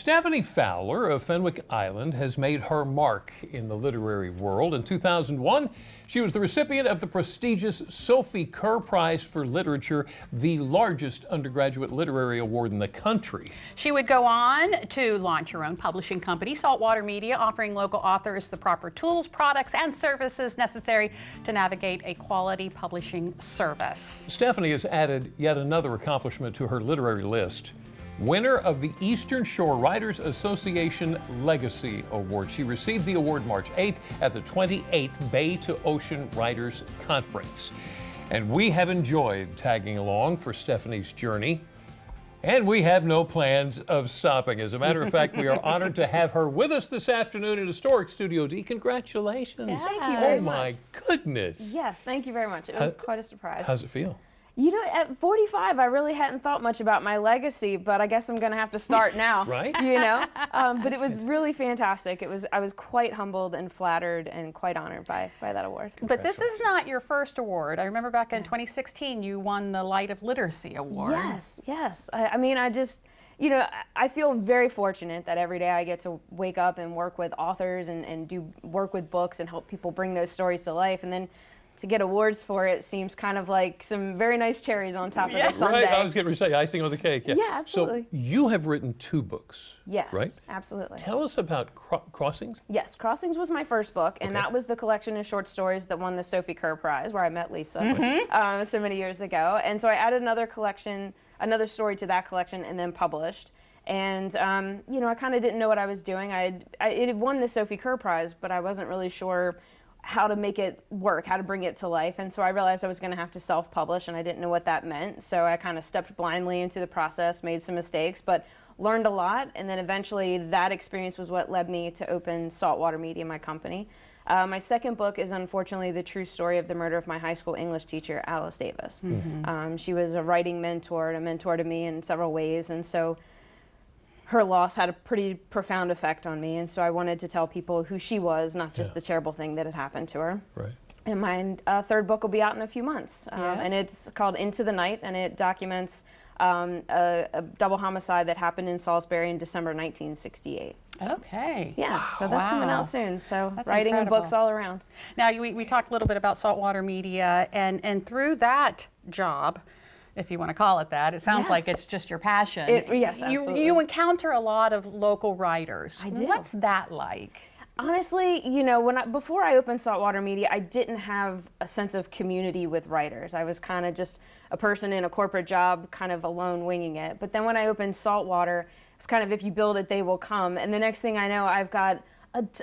Stephanie Fowler of Fenwick Island has made her mark in the literary world. In 2001, she was the recipient of the prestigious Sophie Kerr Prize for Literature, the largest undergraduate literary award in the country. She would go on to launch her own publishing company, Saltwater Media, offering local authors the proper tools, products, and services necessary to navigate a quality publishing service. Stephanie has added yet another accomplishment to her literary list. Winner of the Eastern Shore Writers Association Legacy Award. She received the award March 8th at the 28th Bay to Ocean Writers Conference. And we have enjoyed tagging along for Stephanie's journey. And we have no plans of stopping. As a matter of fact, we are honored to have her with us this afternoon in Historic Studio D. Congratulations. Yeah, thank you very much. Oh my goodness. Yes, thank you very much. It was quite a surprise. How's it feel? You know, at 45, I really hadn't thought much about my legacy, but I guess I'm going to have to start now. Right? You know, but it was really fantastic. I was quite humbled and flattered and quite honored by that award. But this is not your first award. I remember back in 2016, you won the Light of Literacy Award. Yes. I mean, I just, you know, I feel very fortunate that every day I get to wake up and work with authors and do work with books and help people bring those stories to life. And then to get awards for it seems kind of like some very nice cherries on top of the sundae. Right, I was going to say icing on the cake. Yeah, absolutely. So you have written 2 books. Yes, right? Absolutely. Tell us about Crossings. Yes, Crossings was my first book, and that was the collection of short stories that won the Sophie Kerr Prize, where I met Lisa so many years ago. And so I added another story to that collection, and then published. And you know, I kind of didn't know what I was doing. It had won the Sophie Kerr Prize, but I wasn't really sure how to make it work, how to bring it to life. And so I realized I was going to have to self-publish, and I didn't know what that meant. So I kind of stepped blindly into the process, made some mistakes, but learned a lot. And then eventually that experience was what led me to open Saltwater Media, my company. My second book is unfortunately the true story of the murder of my high school English teacher, Alice Davis. She was a writing mentor and a mentor to me in several ways. And so her loss had a pretty profound effect on me, and so I wanted to tell people who she was, not just the terrible thing that had happened to her. Right. And my third book will be out in a few months, and it's called Into the Night, and it documents a double homicide that happened in Salisbury in December 1968. Okay. Yeah, so that's coming out soon. So That's writing incredible. and books all around. Now, we talked a little bit about Saltwater Media, and through that job, if you want to call it that, it sounds like it's just your passion. Yes, absolutely. You encounter a lot of local writers. I do. What's that like? Honestly, you know, before I opened Saltwater Media, I didn't have a sense of community with writers. I was kind of just a person in a corporate job, kind of alone winging it. But then when I opened Saltwater, it's kind of if you build it, they will come. And the next thing I know,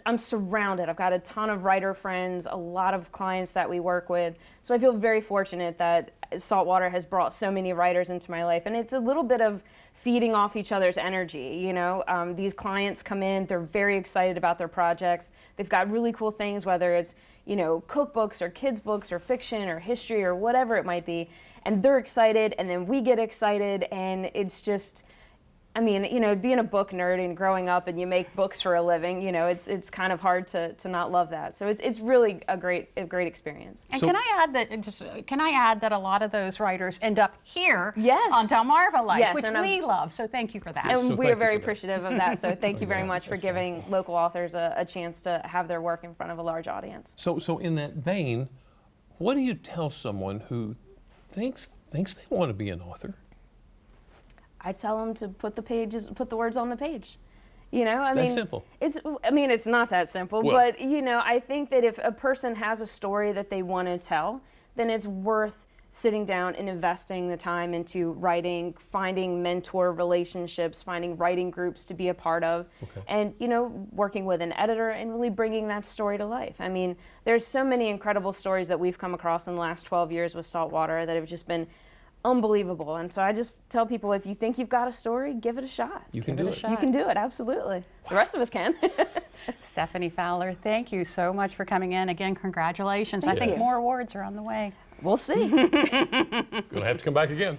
I'm surrounded. I've got a ton of writer friends, a lot of clients that we work with. So I feel very fortunate that Saltwater has brought so many writers into my life. And it's a little bit of feeding off each other's energy. You know, these clients come in, they're very excited about their projects. They've got really cool things, whether it's, you know, cookbooks or kids books or fiction or history or whatever it might be. And they're excited, and then we get excited, and it's just, I mean, you know, being a book nerd and growing up and you make books for a living, you know, it's kind of hard to not love that. So it's really a great experience. And can I add that a lot of those writers end up here on DelmarvaLife, which we love. So thank you for that. And we are very appreciative of that. So thank you very much for giving local authors a chance to have their work in front of a large audience. So in that vein, what do you tell someone who thinks they want to be an author? I tell them to put the words on the page. You know, I mean, that's simple. It's not that simple, but you know, I think that if a person has a story that they want to tell, then it's worth sitting down and investing the time into writing, finding mentor relationships, finding writing groups to be a part of, and, you know, working with an editor and really bringing that story to life. I mean, there's so many incredible stories that we've come across in the last 12 years with Saltwater that have just been unbelievable. And so I just tell people, if you think you've got a story, give it a shot. You can do it. You can do it, absolutely. The rest of us can. Stephanie Fowler, thank you so much for coming in. Again, congratulations. Thank I think you. more awards are on the way. We'll see. Gonna have to come back again.